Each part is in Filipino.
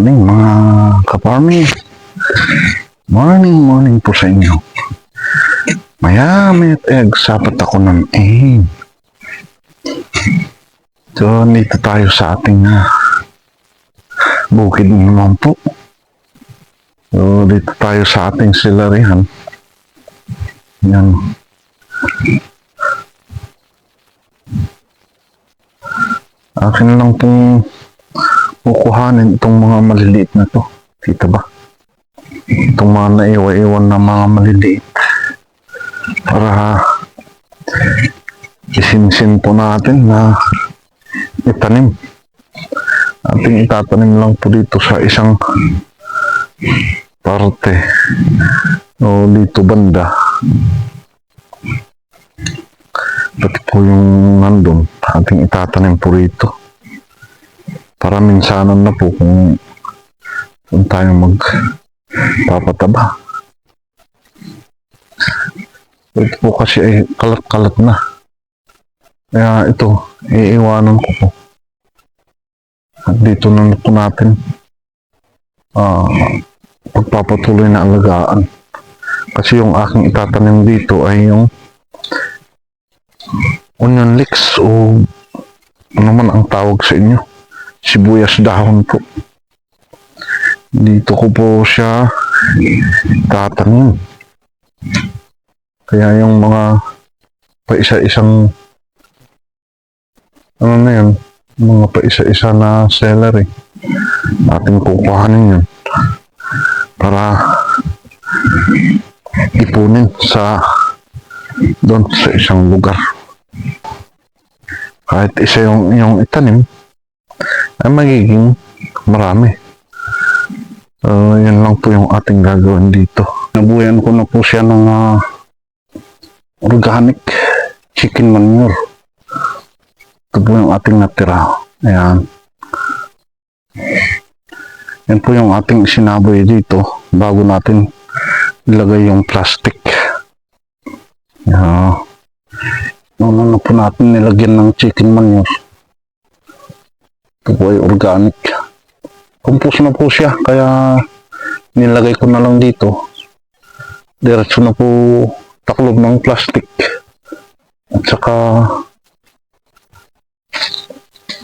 Morning mga kaparmi. Morning po sa inyo. Mayamit sapat ako ng egg. So, nito tayo sa ating bukid naman po. So, dito tayo sa ating silarihan. Yan. Akin lang pong kukuhanin itong mga maliliit na to. Kita ba? Itong mga naiwa-iwan na mga maliliit. Para isinsin po natin na itanim. Ating itatanim lang po dito sa isang parte o dito banda. Pati po yung nandun, ating itatanim po rito. Para minsanan na po kung tayo magpapataba. Ito po kasi ay kalat-kalat na. Kaya ito, iiwanan ko po. At dito na po natin pagpapatuloy na alagaan. Kasi yung aking itatanim dito ay yung onion leeks o ano man ang tawag sa inyo. Sibuyas dahon po. Dito ko po siya tatanim. Kaya yung mga paisa-isang ano na yun, mga paisa-isa na celery, ating kukuhanin yun para ipunin sa doon sa isang lugar. Kahit isa yung itanim ay magiging marami. Yan lang po yung ating gagawin dito. Nabuyan ko na po siya ng organic chicken manure. Ito po yung ating natira. Ayan. Yan po yung ating sinaboy dito bago natin ilagay yung plastic. Ayan. Noon na po natin nilagyan ng chicken manure. Ito po ay organic. Compose na po siya, kaya nilagay ko na lang dito. Diretso na po taklob ng plastic. At saka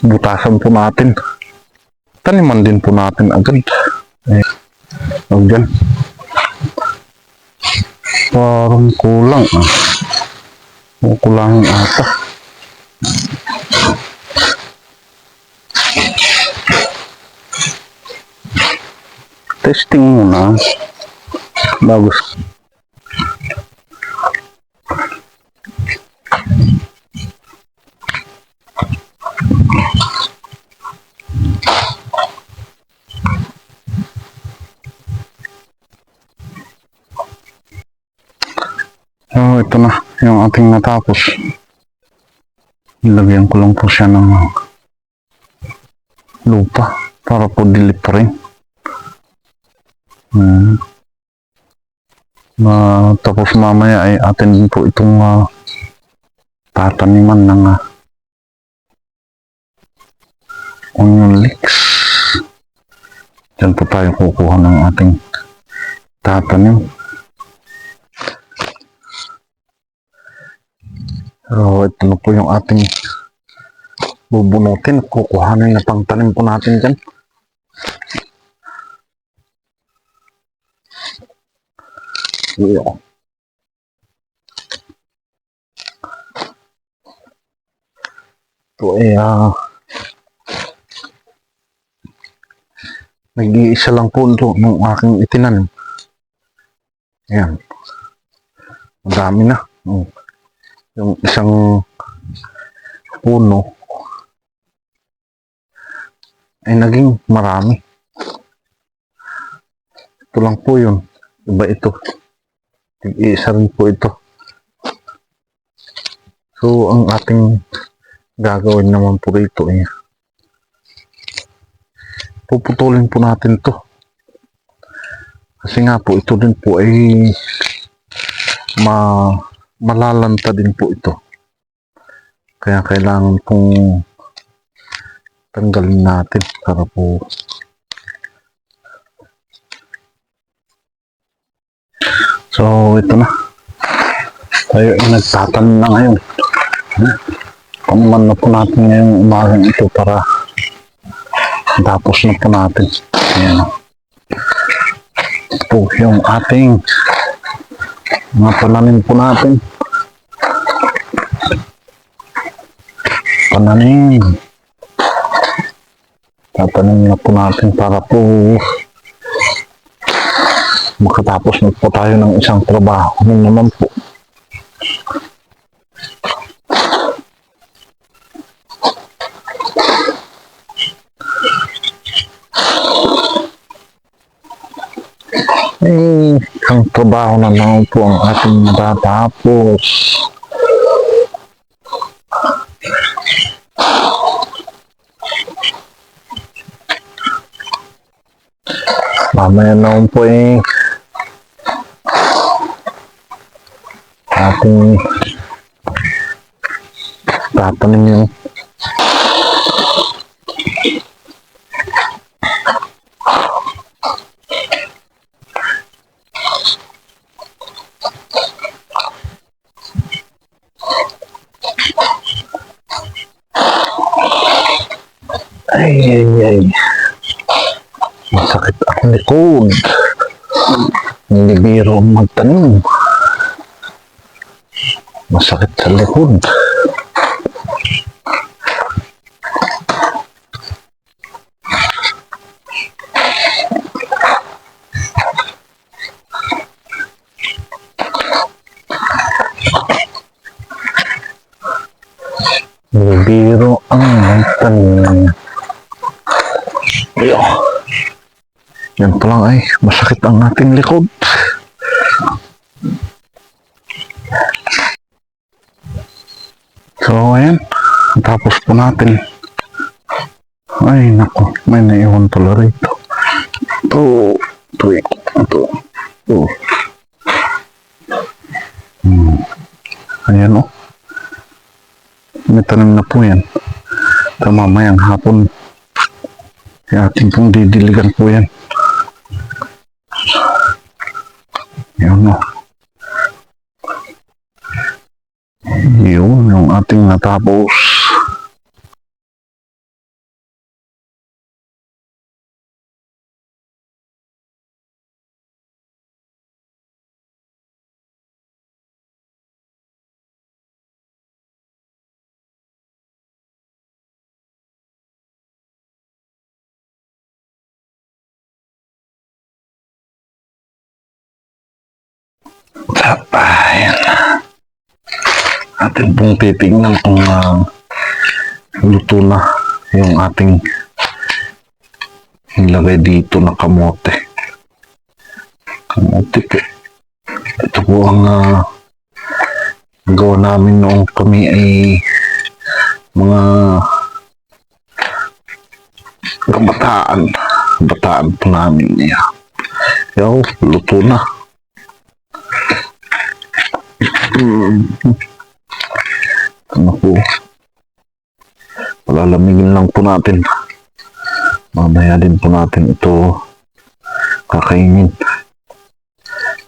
butasan po natin. Taniman din po natin agad. Huwag dyan. Parang kulang kulangin ata. Testing muna bagus. So ito na yung ating natapos. Ilagyan ko lang po siya ng lupa para po dilip pa rin. Tapos mamaya ay atin din po itong tataniman ng onion leeks. Diyan po tayo kukuha ng ating tatanim. So ito na po yung ating bubunutin. Kukuhanin na pang tanim po natin dyan. Yeah. Ito ay nag-iisa lang po ito ng aking itinanim. Ayan. Madami na. Yung isang puno ay naging marami. Ito lang po yun. Iba ito. Nag-iisa rin po ito. So, ang ating gagawin naman po rito ay puputulin po natin to. Kasi nga po, ito din po ay malalanta din po ito. Kaya kailangan pong tanggalin natin para po So, ito na. Tayo ay nagtatanim na ngayon. Panuman na po natin ngayong umagang ito para tapos na po natin. Ayan o. Ito yung ating mga pananim po natin. Pananim. Tatanim na po natin para po makatapos na po tayo ng isang trabaho. Ano naman po. Ang trabaho na naman po ang ating matatapos. Mamaya naman po ating tatanim yung ay. Masakit ang likod. Hindi biro ang magtanim. Masakit sa likod. Hindi biro ang magtanim. Ayun. Yan pa lang ay masakit ang ating likod. So ayan, tapos po natin. Ay nako, may naiwan pala rito. Ito. Ayan o. May tanim na po yan. Ito mamayang hapon. Kaya ating pong didiligan po yan. Yun o. Yun yung ating natapos. Ayan. Atin pong titignan kung luto na yung ating nilagay dito na kamote. Kamote po. Ito po ang gawa namin noong kami ay mga bataan po namin niya. Yo, luto na. Ano po, palalamigin lang po natin. Mamaya din po natin ito kakainin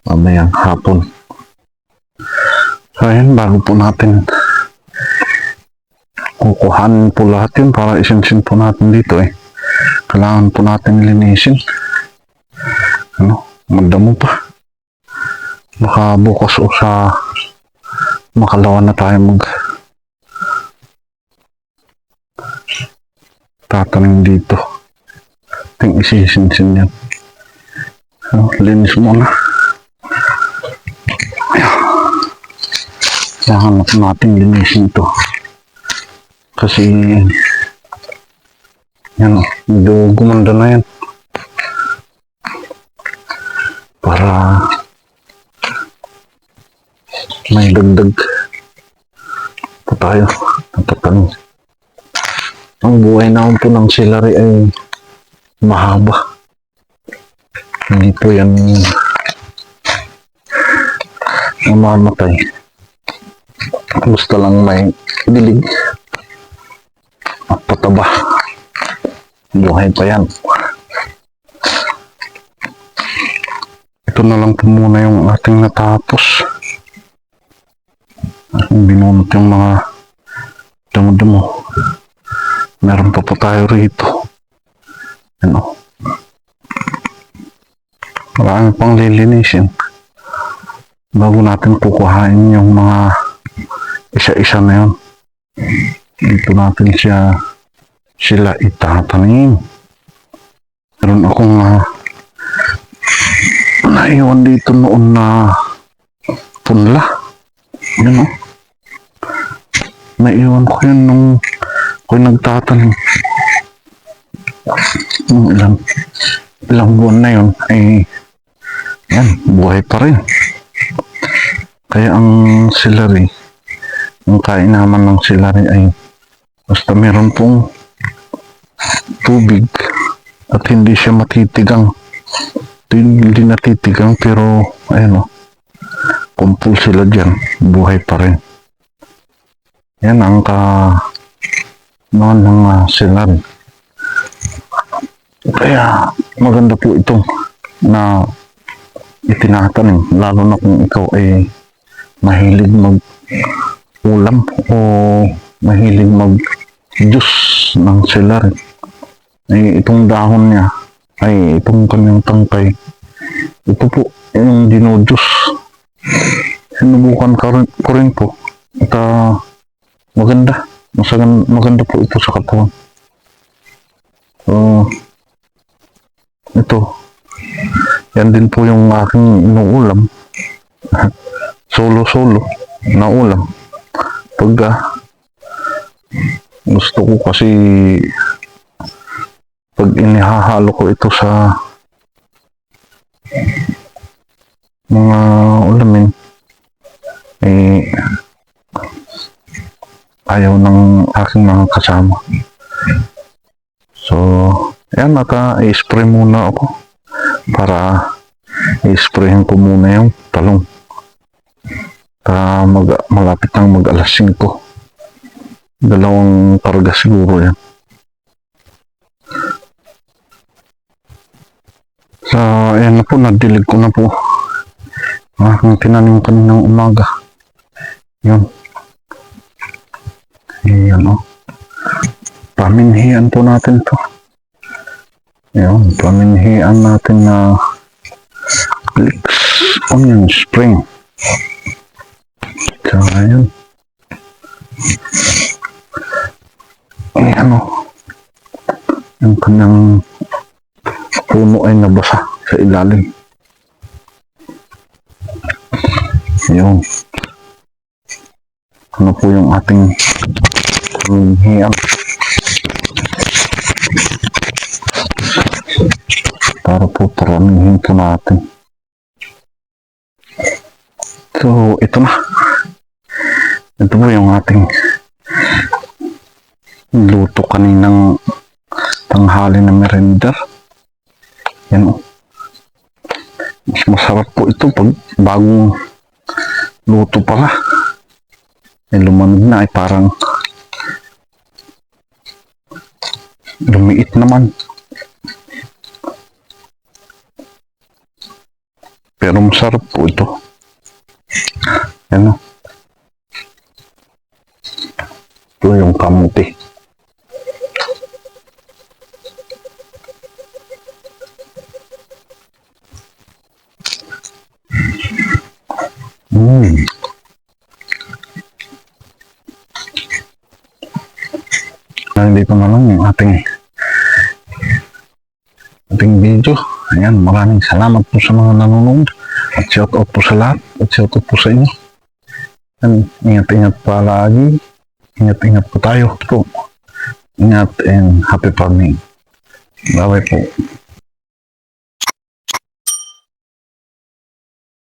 mamayang hapon. So ayan, bago po natin kukuhanin po lahat yun para isinsin po natin dito kailangan po natin linisin. Madamo pa. Baka bukas o sa makalawa na tayo tatanim dito. Ting isisinsin yan. So, linis muna. Kailangan natin linisin ito. Kasi yan, medyo gumanda na yan. Para may dagdag pa tayo natatanim. Ang buhay naman po ng celery ay mahaba. Hindi po yan mamamatay. Basta lang may dilig at pataba. Buhay pa yan. ito na lang po muna yung ating natapos. Binunot yung mga damo-damo. Meron pa po tayo rito. Ano? Marami pang lilinisin. Bago natin kukuhain yung mga isa-isa na yun. Dito natin sila itatanim. Meron akong naiwan dito noon na punla. Yan o. Naiwan ko yun nung ako'y nagtatanim. Nung ilang buwan na yun ay yan, buhay pa rin. Kaya ang celery, ang kain naman ng celery ay basta meron pong tubig at hindi siya matitigang. Hindi natitigang pero ayun o, kumpul sila dyan, buhay pa rin. Yan ang noon ng celery. Kaya maganda po itong na itinatanim, lalo na kung ikaw ay mahilig mag-ulam o mahilig mag-juice ng celery. Ay itong dahon niya, ay itong kanyang tangkay, ito po yung dino-juice. Sinubukan ko rin po at maganda po ito sa katawan. So ito, yan din po yung aking inuulam. Solo na ulam. Pag gusto ko kasi pag inihahalo ko ito sa mga ulamin eh ayaw ng aking mga kasama. So ayan, naka-i-spray muna ako para i-sprayin ko muna yung talong. Malapit nang mag alas 5. 2 karga siguro yan. So ayan na po, nadilig ko na po aking tinanim kaninang umaga. Yun. Ayan o. Paminhian po natin to. Ayan, paminhian natin na Flix Onion Spring. So ayan. Ayan o. Yung kanyang puno ay nabasa sa ilalim. Ayan. Ano po yung ating paminhian. Para po paramihin po natin. So, ito na. Ito po yung ating luto kaninang tanghali na merenda. Yan o. Mas masarap po ito pag bagong luto pala. Ay lumanog na, ay parang lumiit naman. Pero masarap po ito. Yan o. Ito yung kamuti. Hindi ko na lang yung ating video. Ayan, maraming salamat po sa mga nanonood. At shout out po sa lahat. At shout out po sa inyo. And ingat-ingat palagi. Ingat-ingat po tayo po. Ingat and happy farming. Bye-bye po.